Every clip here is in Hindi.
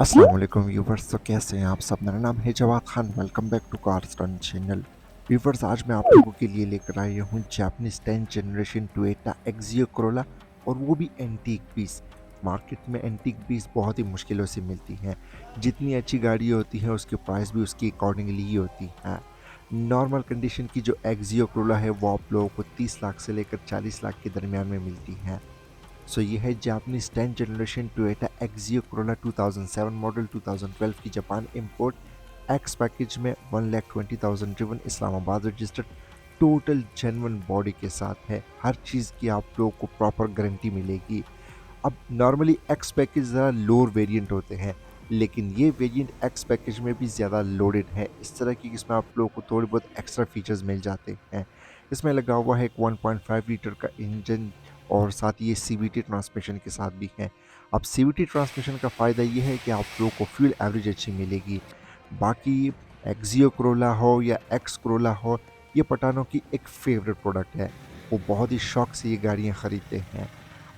अस्सलाम वालेकुम व्यूवर्स। तो कैसे हैं आप सब? मेरा नाम है Jawad Khan. Welcome back to cars ton channel. Viewers, आज मैं आप लोगों के लिए लेकर आया हूँ Japanese 10th generation Toyota Axio Corolla, और वो भी एंटीक पीस। मार्केट में एंटीक पीस बहुत ही मुश्किलों से मिलती हैं। जितनी अच्छी गाड़ी होती है उसकी प्राइस भी उसकी अकॉर्डिंगली ही होती है। नॉर्मल कंडीशन की जो एक्सियो कोरोला है वो आप लोगों को 30 लाख से लेकर 40 लाख के दरमियान में मिलती है। सो ये है Japanese 10th generation Toyota Axio Corolla 2007 model, 2012 की जापान इंपोर्ट। एक्स पैकेज में 1,20,000 driven, Islamabad registered, total genuine body के साथ है। हर चीज़ की आप लोगों को प्रॉपर गारंटी मिलेगी। अब नॉर्मली एक्स पैकेज ज़रा लोअर वेरिएंट होते हैं, लेकिन ये वेरिएंट एक्स पैकेज में भी ज़्यादा लोडेड है। इस तरह की इसमें आप लोगों को थोड़े बहुत एक्स्ट्रा फीचर्स मिल जाते हैं। इसमें लगा हुआ है एक 1.5 लीटर का इंजन, और साथ ही ये सीवीटी ट्रांसमिशन के साथ भी है। अब सीवीटी ट्रांसमिशन का फ़ायदा ये है कि आप लोगों को फ्यूल एवरेज अच्छी मिलेगी। बाकी एक्सियो कोरोला हो या एक्स कोरोला हो, ये पठानों की एक फेवरेट प्रोडक्ट है। वो बहुत ही शौक से ये गाड़ियाँ ख़रीदते हैं।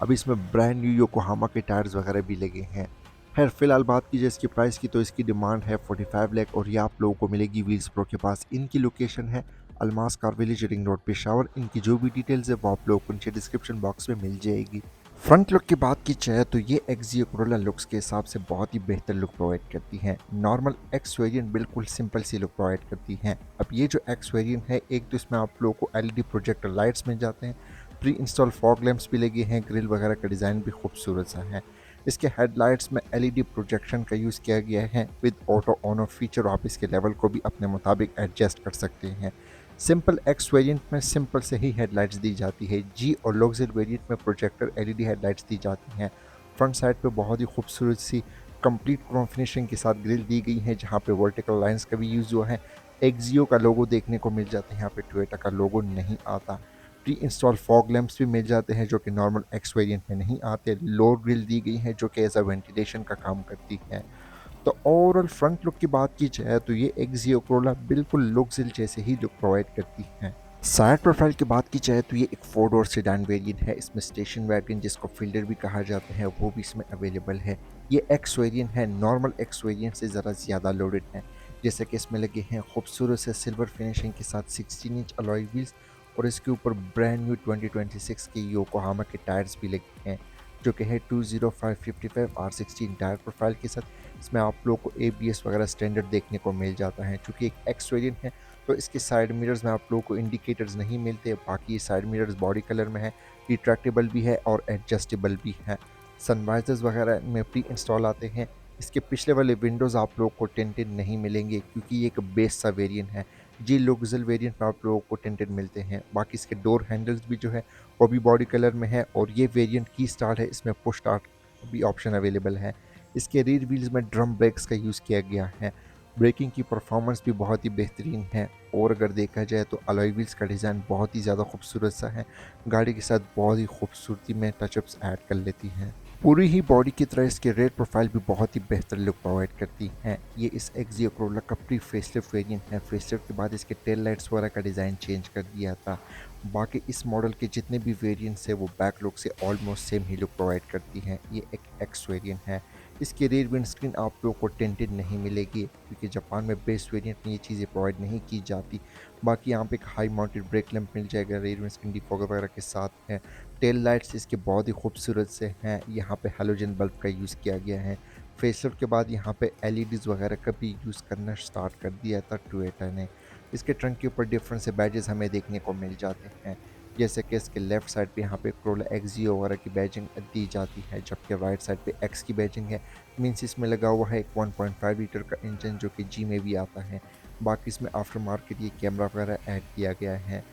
अब इसमें ब्रांड न्यू योकोहामा के टायर्स वगैरह भी लगे हैं। खैर फिलहाल बात की जाए इसकी प्राइस की, तो इसकी डिमांड है 45 लाख, और ये आप लोगों को मिलेगी व्हील्स प्रो के पास। इनकी लोकेशन है Almas car village, ring road, Peshawar. इनकी जो भी डिटेल्स है वो आप लोगों को नीचे डिस्क्रिप्शन बॉक्स में मिल जाएगी। फ्रंट लुक की बात की जाए तो ये एक्सियो कोरोला लुक्स के हिसाब से बहुत ही बेहतर लुक प्रोवाइड करती है। नॉर्मल एक्स वेरिएंट बिल्कुल सिंपल सी लुक प्रोवाइड करती है। अब ये जो एक्स वेरिएंट है, एक तो इसमें आप लोगों को एलईडी प्रोजेक्टर लाइट्स मिल जाते हैं, प्री इंस्टॉल फॉग लैंप्स भी लगे हैं, ग्रिल वगैरह का डिज़ाइन भी खूबसूरत सा है। इसके हेडलाइट्स में एलईडी प्रोजेक्शन का यूज़ किया गया है with auto on off feature. आप इसके लेवल को भी अपने मुताबिक एडजस्ट कर सकते हैं। सिंपल एक्स वेरिएंट में सिंपल से ही हेडलाइट्स दी जाती है। जी और लग्जरी वेरिएंट में प्रोजेक्टर एलईडी हेडलाइट्स दी जाती हैं। फ्रंट साइड पे बहुत ही खूबसूरत सी कंप्लीट क्रोम फिनिशिंग के साथ ग्रिल दी गई है, जहाँ पे वर्टिकल लाइंस का भी यूज़ हुआ है। एक्सियो का लोगो देखने को मिल जाता है, यहाँ पे टोयोटा का लोगो नहीं आता। प्री इंस्टॉल फॉग लैंप्स भी मिल जाते हैं जो कि नॉर्मल एक्स वेरिएंट में नहीं आते। लोअर ग्रिल दी गई है जो कि एज अ वेंटिलेशन का काम करती है। तो ओवरऑल फ्रंट लुक की बात की जाए तो ये एक्सियो कोरोला बिल्कुल लुक्सिल जैसे ही लुक प्रोवाइड करती है। साइड प्रोफाइल की बात की जाए तो ये एक 4 डोर सेडान वेरिएंट है। इसमें स्टेशन वैगन, जिसको फील्डर भी कहा जाता है, वो भी इसमें अवेलेबल है। ये एक्स वेरिएंट है, नॉर्मल एक्स वेरिएंट से ज़रा ज़्यादा लोडेड है। जैसे कि इसमें लगे हैं खूबसूरत से सिल्वर फिनिशिंग के साथ 16 इंच अलॉय व्हील्स, और इसके ऊपर ब्रांड न्यू 2026 के योकोहामा के टायर्स भी लगे हैं, जो कि है 20555 R16 टायर प्रोफाइल के साथ। इसमें आप लोग को एबीएस वगैरह स्टैंडर्ड देखने को मिल जाता है। चूँकि एक एक्स वेरिएंट है तो इसके साइड मिरर्स में आप लोगों को इंडिकेटर्स नहीं मिलते। बाकी ये साइड मिरर्स बॉडी कलर में है, रिट्रैक्टेबल भी है और एडजस्टेबल भी है। सनवाइजर्स वगैरह में प्री इंस्टॉल आते हैं। इसके पिछले वाले विंडोज़ आप लोगों को टिंटेड नहीं मिलेंगे, क्योंकि ये एक बेस सा वेरिएंट है। जी लुक्सुअल वेरिएंट में आप लोगों को टिंटेड मिलते हैं। बाकी इसके डोर हैंडल्स भी जो है वो भी बॉडी कलर में है, और ये वेरिएंट की स्टार्ट है, इसमें पुश स्टार्ट भी ऑप्शन अवेलेबल है। इसके रियर व्हील्स में ड्रम ब्रेक्स का यूज़ किया गया है। ब्रेकिंग की परफॉर्मेंस भी बहुत ही बेहतरीन है, और अगर देखा जाए तो अलॉय व्हील्स का डिज़ाइन बहुत ही ज़्यादा खूबसूरत सा है। गाड़ी के साथ बहुत ही खूबसूरती में टचअप्स ऐड कर लेती हैं। पूरी ही बॉडी की तरह इसके रेड प्रोफाइल भी बहुत ही बेहतर लुक प्रोवाइड करती हैं। ये इस एक्सियो कोरोला का प्री फेसलिफ्ट वेरिएंट है। फेसलिफ्ट के बाद इसके टेल लाइट्स वगैरह का डिज़ाइन चेंज कर दिया था। बाकी इस मॉडल के जितने भी वेरिएंट्स हैं वो बैक लुक से ऑलमोस्ट सेम ही लुक प्रोवाइड करती हैं। ये एक एक्स वेरिएंट है। इसकी रेयर विंड स्क्रीन आप लोगों को टिंटेड नहीं मिलेगी, क्योंकि जापान में बेस वेरिएंट में ये चीज़ें प्रोवाइड नहीं की जाती। बाकी यहाँ पे एक हाई माउंटेड ब्रेक लैंप मिल जाएगा, रेयर विंड स्क्रीन डिफॉगर वगैरह के साथ है। टेल लाइट्स इसके बहुत ही खूबसूरत से हैं। यहाँ पे हेलोजन बल्ब का यूज़ किया गया है। फेसलिफ्ट के बाद यहाँ पे एलईडीज़ वगैरह का भी यूज़ करना स्टार्ट कर दिया था टोयोटा ने। इसके ट्रंक के ऊपर डिफरेंट से बैजेस हमें देखने को मिल जाते हैं। जैसे कि इसके लेफ्ट साइड पे यहाँ पे कोरोला एक्सियो वगैरह की बैजिंग दी जाती है, जबकि राइट साइड पे एक्स की बैजिंग है। मीन्स इसमें लगा हुआ है एक 1.5 लीटर का इंजन, जो कि जी में भी आता है। बाकी इसमें आफ्टर मार्केट ये कैमरा वगैरह ऐड किया गया है।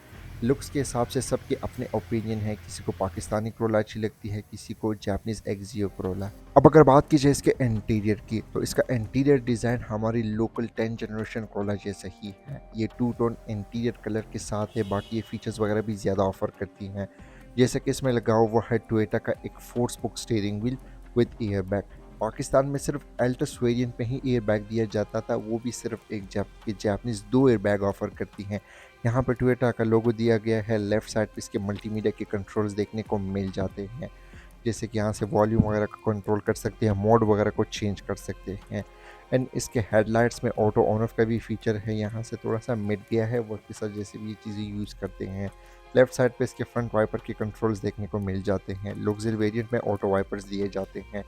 लुक्स के हिसाब से सबके अपने ओपिनियन है, किसी को पाकिस्तानी कोरोला अच्छी लगती है, किसी को जापानीज एक्सियो कोरोला। अब अगर बात की जाए इसके इंटीरियर की, तो इसका इंटीरियर डिज़ाइन हमारी लोकल 10 जनरेशन कोरोला जैसा ही है। ये टू टोन इंटीरियर कलर के साथ है। बाकी ये फीचर्स वगैरह भी ज़्यादा ऑफर करती हैं, जैसे कि इसमें लगा हुआ है टोयोटा का एक 4 spoke steering wheel with air bag. Pakistan में सिर्फ एल्टस वेरिएंट में ही एयर बैग दिया जाता था, वो भी सिर्फ एक जापानीज 2 एयर बैग ऑफर करती हैं। यहाँ पे टोयोटा का लोगो दिया गया है। लेफ्ट साइड पे इसके मल्टीमीडिया के कंट्रोल्स देखने को मिल जाते हैं। जैसे कि यहाँ से वॉल्यूम वगैरह को कंट्रोल कर सकते हैं, मोड वगैरह को चेंज कर सकते हैं। एंड इसके हेडलाइट्स में ऑटो ऑन ऑफ का भी फीचर है, यहाँ से थोड़ा सा मिट गया है, वक्त के साथ जैसे भी ये चीज़ें यूज़ करते हैं। लेफ्ट साइड पे इसके फ्रंट वाइपर के कंट्रोल्स देखने को मिल जाते हैं। लग्जरी वेरिएंट में ऑटो वाइपर्स दिए जाते हैं।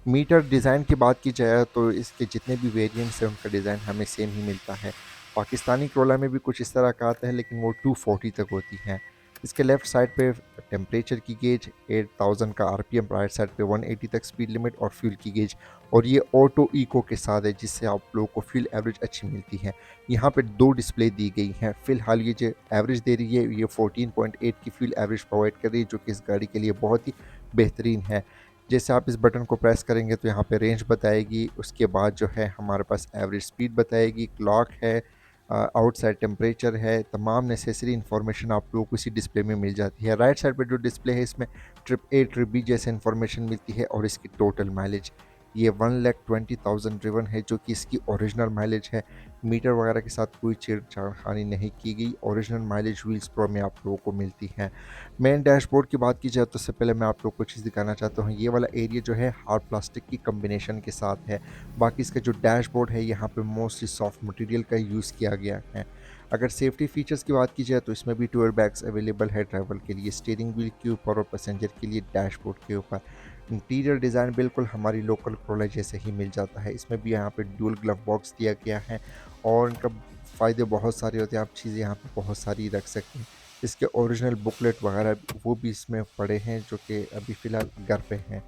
मीटर डिज़ाइन की बात की जाए तो इसके जितने भी वेरिएंट्स हैं उनका डिज़ाइन हमें सेम ही मिलता है। पाकिस्तानी क्रोला में भी कुछ इस तरह का आता है, लेकिन वो 240 तक होती हैं। इसके लेफ़्ट साइड पे टेम्परेचर की गेज, 8000 का आरपीएम, राइट साइड पे 180 तक स्पीड लिमिट और फ्यूल की गेज, और ये ऑटो इको के साथ है, जिससे आप लोगों को फ्यूल एवरेज अच्छी मिलती है। यहाँ पे 2 डिस्प्ले दी गई हैं। फ़िलहाल ये जो एवरेज दे रही है ये 14.8 की फ्यूल एवरेज प्रोवाइड कर रही है, जो कि इस गाड़ी के लिए बहुत ही बेहतरीन है। जैसे आप इस बटन को प्रेस करेंगे तो यहाँ पे रेंज बताएगी, उसके बाद जो है हमारे पास एवरेज स्पीड बताएगी, क्लॉक है, आउटसाइड टेम्परेचर है, तमाम नेसेसरी इन्फॉर्मेशन आप लोगों को इसी डिस्प्ले में मिल जाती है। राइट साइड पे जो डिस्प्ले है इसमें ट्रिप ए ट्रिप बी जैसे इन्फॉर्मेशन मिलती है, और इसकी टोटल माइलेज ये 1,20,000 ड्रिवन है, जो कि इसकी ओरिजिनल माइलेज है। मीटर वगैरह के साथ कोई छेड़छाड़ नहीं की गई। ओरिजिनल माइलेज व्हील्स प्रो में आप लोगों को मिलती है। मेन डैशबोर्ड की बात की जाए तो उससे पहले मैं आप लोग को चीज़ दिखाना चाहता हूँ। ये वाला एरिया जो है हार्ड प्लास्टिक की कम्बिनेशन के साथ है। बाकी इसका जो डैशबोर्ड है यहाँ पे मोस्टली सॉफ्ट मटेरियल का यूज़ किया गया है। अगर सेफ्टी फीचर्स की बात की जाए तो इसमें भी 2 एयरबैग्स अवेलेबल है ड्राइवर के लिए, स्टीयरिंग व्हील के ऊपर और पैसेंजर के लिए डैशबोर्ड के ऊपर। इंटीरियर डिज़ाइन बिल्कुल हमारी लोकल क्रोला जैसे ही मिल जाता है। इसमें भी यहाँ पे ड्यूल ग्लव बॉक्स दिया गया है, और इनका फ़ायदे बहुत सारे होते हैं। आप चीज़ें यहाँ पे बहुत सारी रख सकते हैं। इसके ओरिजिनल बुकलेट वगैरह वो भी इसमें पड़े हैं, जो कि अभी फ़िलहाल घर पे हैं।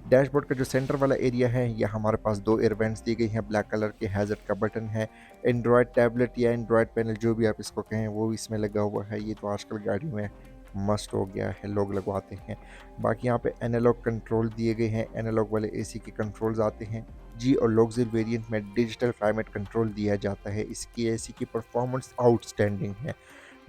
डैशबोर्ड का जो सेंटर वाला एरिया है, यह हमारे पास 2 एयर वेंट्स दी गई हैं, ब्लैक कलर के हैज़र्ड का बटन है। एंड्रॉयड टैबलेट या एंड्रॉयड पैनल जो भी आप इसको कहें वो इसमें लगा हुआ है। ये तो आजकल गाड़ियों में मस्ट हो गया है, लोग लगवाते हैं। बाकी यहाँ पे एनालॉग कंट्रोल दिए गए हैं, एनालॉग वाले एसी के कंट्रोल्स आते हैं। जी और लग्जरी वेरिएंट में डिजिटल क्लाइमेट कंट्रोल दिया जाता है। इसकी एसी की परफॉर्मेंस आउटस्टैंडिंग है।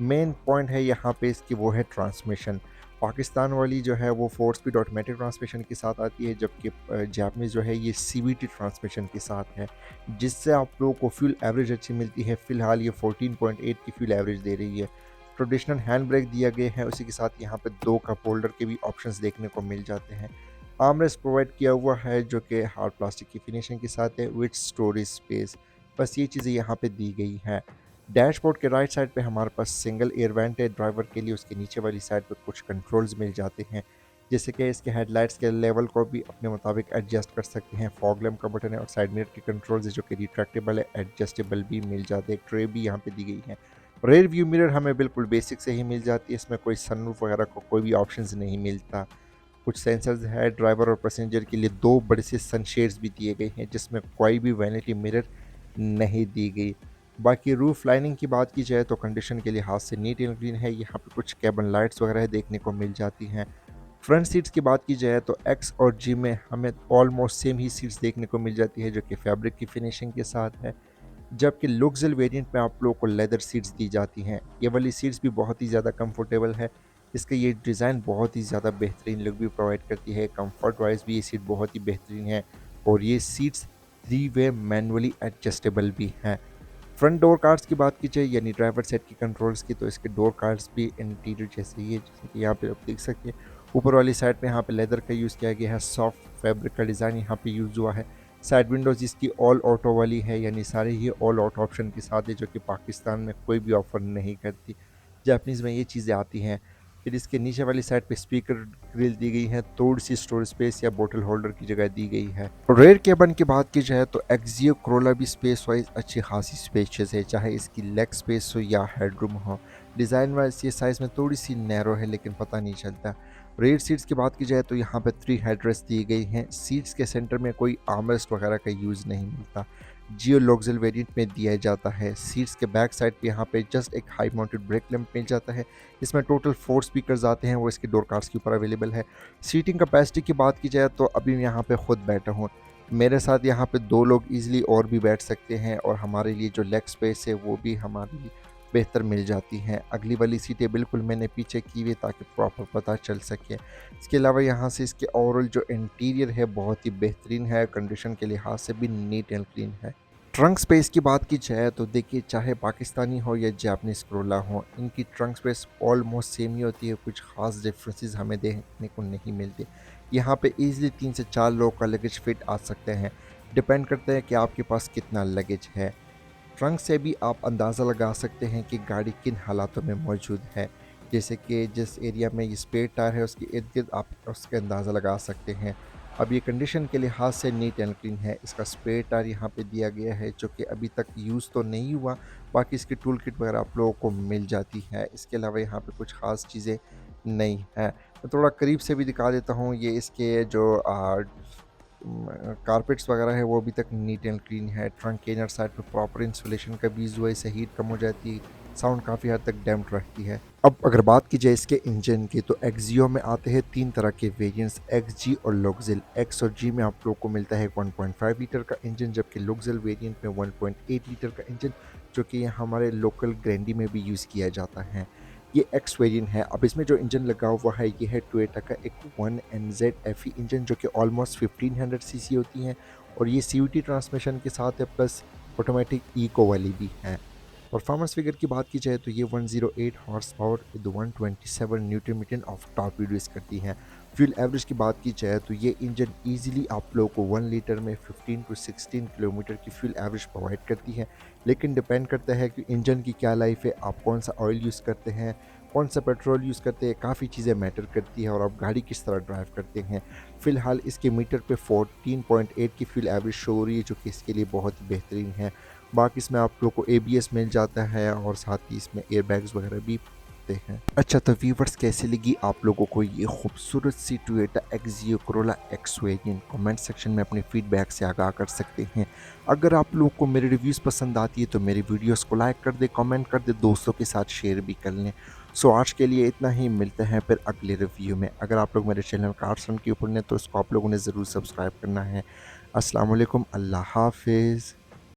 मेन पॉइंट है यहाँ पे इसकी वो है ट्रांसमिशन। पाकिस्तान वाली जो है वो 4 स्पीड ऑटोमेटिक ट्रांसमिशन के साथ आती है, जबकि जापानीज़ जो है ये सीवीटी ट्रांसमिशन के साथ है, जिससे आप लोगों को फ्यूल एवरेज अच्छी मिलती है। फ़िलहाल ये 14.8 की फ्यूल एवरेज दे रही है। ट्रेडिशनल हैंड ब्रेक दिया गया है, उसी के साथ यहाँ पे 2 कप होल्डर के भी ऑप्शंस देखने को मिल जाते हैं। आर्मरेस्ट प्रोवाइड किया हुआ है, जो कि हार्ड प्लास्टिक की फिनिशिंग के साथ है, विथ स्टोरेज स्पेस। बस ये चीज़ें यहाँ पे दी गई हैं। डैशबोर्ड के राइट साइड पे हमारे पास सिंगल एयर वेंट है ड्राइवर के लिए, उसके नीचे वाली साइड पे कुछ कंट्रोल्स मिल जाते हैं, जैसे कि इसके हेडलाइट्स के लेवल को भी अपने मुताबिक एडजस्ट कर सकते हैं। फॉग लैम्प का बटन है, और साइड मिरर के कंट्रोल्स है जो कि रिट्रैक्टेबल है, एडजस्टेबल भी मिल जाते हैं। एक ट्रे भी यहाँ पे दी गई है। रेयर व्यू मिरर हमें बिल्कुल बेसिक से ही मिल जाती है, इसमें कोई सनरूफ वगैरह को कोई भी ऑप्शंस नहीं मिलता। कुछ सेंसर्स है, ड्राइवर और पैसेंजर के लिए 2 बड़े से सनशेड्स भी दिए गए हैं, जिसमें कोई भी वैनिटी मिरर नहीं दी गई। बाकी रूफ लाइनिंग की बात की जाए तो कंडीशन के लिहाज से नीट एंड क्लीन है। यहाँ पे कुछ कैबन लाइट्स वगैरह देखने को मिल जाती हैं। फ्रंट सीट्स की बात की जाए तो एक्स और जी में हमें ऑलमोस्ट सेम ही सीट्स देखने को मिल जाती है, जो कि फैब्रिक की फिनिशिंग के साथ है, जबकि लुक्सल वेरिएंट में आप लोगों को लेदर सीट्स दी जाती हैं। ये वाली सीट्स भी बहुत ही ज़्यादा कंफर्टेबल है। इसका ये डिज़ाइन बहुत ही ज़्यादा बेहतरीन लुक भी प्रोवाइड करती है। कंफर्ट वाइज भी ये सीट बहुत ही बेहतरीन है, और ये सीट्स 3 वे मैनुअली एडजस्टेबल भी हैं। फ्रंट डोर कार्ड्स की बात की जाए, यानी ड्राइवर साइड की कंट्रोल्स की, तो इसके डोर कार्ड्स भी इंटीरियर जैसे ही है, जैसे कि यहाँ पे आप देख सकते हैं। ऊपर वाली साइड पे यहाँ पे लेदर का यूज़ किया गया है, सॉफ्ट फैब्रिक का डिज़ाइन यहाँ पे यूज़ हुआ है। साइड विंडोज़ इसकी ऑल ऑटो वाली है, यानी सारे ही ऑल ऑटो ऑप्शन के साथ है, जो कि पाकिस्तान में कोई भी ऑफर नहीं करती। जापानीज़ में ये चीज़ें आती हैं। फिर इसके नीचे वाली साइड पे स्पीकर ग्रिल दी गई है, थोड़ी सी स्टोरेज स्पेस या बोतल होल्डर की जगह दी गई है। रेयर केबन की बात की जाए तो एक्सियो क्रोला भी स्पेस वाइज अच्छी खासी स्पेशियस है, चाहे इसकी लेग स्पेस हो या हेडरूम हो। डिज़ाइन वाइज ये साइज़ में थोड़ी सी नैरो है, लेकिन पता नहीं चलता। रेयर सीट्स की बात की जाए तो यहाँ पे 3 हेडरेस्ट दी गई हैं। सीट्स के सेंटर में कोई आर्मरेस्ट वगैरह का यूज़ नहीं मिलता, जियो लग्जरी वेरिएंट में दिया जाता है। सीट्स के बैक साइड पे यहाँ पे जस्ट एक हाई माउंटेड ब्रेक लैंप मिल जाता है। इसमें टोटल 4 स्पीकर्स आते हैं, वो इसके डोर कार्ड्स के ऊपर अवेलेबल है। सीटिंग कैपेसिटी की बात की जाए तो अभी मैं यहाँ पे खुद बैठा हूँ, मेरे साथ यहाँ पे 2 लोग ईजिली और भी बैठ सकते हैं, और हमारे लिए जो लेग स्पेस है वो भी हमारे लिए बेहतर मिल जाती हैं। अगली वाली सीटें बिल्कुल मैंने पीछे की हुई ताकि प्रॉपर पता चल सके। इसके अलावा यहाँ से इसके ओवरऑल जो इंटीरियर है बहुत ही बेहतरीन है, कंडीशन के लिहाज से भी नीट एंड क्लीन है। ट्रंक स्पेस की बात की जाए तो देखिए, चाहे पाकिस्तानी हो या जापानीज़ क्रोला हो, इनकी ट्रंक स्पेस ऑलमोस्ट सेम ही होती है, कुछ ख़ास डिफरेंसेस हमें देखने को नहीं मिलते। यहाँ पे ईजिली 3 से 4 लोगों का लगेज फिट आ सकते हैं। डिपेंड करता है कि आपके पास कितना लगेज है। ट्रंक से भी आप अंदाज़ा लगा सकते हैं कि गाड़ी किन हालातों में मौजूद है। जैसे कि जिस एरिया में ये स्पेयर टायर है उसके इर्द-गिर्द आप उसका अंदाज़ा लगा सकते हैं। अब ये कंडीशन के लिहाज से नीट एंड क्लीन है। इसका स्पेयर टायर यहाँ पे दिया गया है जो कि अभी तक यूज़ तो नहीं हुआ, बाकी इसकी टूल किट वगैरह आप लोगों को मिल जाती है। इसके अलावा यहाँ पे कुछ ख़ास चीज़ें नहीं हैं। मैं थोड़ा करीब से भी दिखा देता हूँ, ये इसके जो कारपेट्स वगैरह है वो अभी तक नीट एंड क्लीन है। ट्रंक के इनर साइड पे प्रॉपर इंसुलेशन का भी यूज़ हुआ है, इससे हीट कम हो जाती है, साउंड काफ़ी हद तक डैम्प्ड रहती है। अब अगर बात की जाए इसके इंजन की, तो एक्सियो में आते हैं 3 तरह के वेरिएंट्स, एक्सजी और लुक्सुल। एक्स और जी में आप लोग को मिलता है 1.5 लीटर का इंजन, जबकि लुक्सुल वेरिएंट में 1.8 लीटर का इंजन, जो कि हमारे लोकल ग्रैंडी में भी यूज़ किया जाता है। ये एक्स वेरिएंट है। अब इसमें जो इंजन लगा हुआ है ये है टोयोटा का एक 1NZ FE इंजन, जो कि ऑलमोस्ट 1500 सीसी होती है, और ये सीवीटी ट्रांसमिशन के साथ है, प्लस ऑटोमेटिक इको वाली भी है। परफॉर्मेंस फिगर की बात की जाए तो ये 108 horse power with 127 newton meter of torque produce करती है। फ्यूल एवरेज की बात की जाए तो ये इंजन इजीली आप लोगों को 1 लीटर में 15 टू 16 किलोमीटर की फ्यूल एवरेज प्रोवाइड करती है। लेकिन डिपेंड करता है कि इंजन की क्या लाइफ है, आप कौन सा ऑयल यूज़ करते हैं, कौन सा पेट्रोल यूज़ करते हैं, काफ़ी चीज़ें मैटर करती है, और आप गाड़ी किस तरह ड्राइव करते हैं। फ़िलहाल इसके मीटर पे 14.8 की फ्यूल एवरेज शो हो रही है, जो कि इसके लिए बहुत ही बेहतरीन है। बाकी इसमें आप लोग को ABS मिल जाता है, और साथ ही इसमें एयरबैग्स वगैरह भी होते हैं। अच्छा, तो व्यूवर्स, कैसी लगी आप लोगों को ये खूबसूरत सी Toyota Axio Corolla X variant? Comment section में अपने फीडबैक से आगाह कर सकते हैं। अगर आप लोगों को मेरे रिव्यूज़ पसंद आती है तो मेरे वीडियोस को लाइक कर दे, कमेंट कर दे, दोस्तों के साथ शेयर भी कर लें। सो आज के लिए इतना ही, मिलते हैं फिर अगले रिव्यू में। अगर आप लोग मेरे चैनल कार्स रन के ऊपर ने तो इसको आप लोगों ने ज़रूर सब्सक्राइब करना है। अस्सलाम वालेकुम, अल्लाह हाफिज़।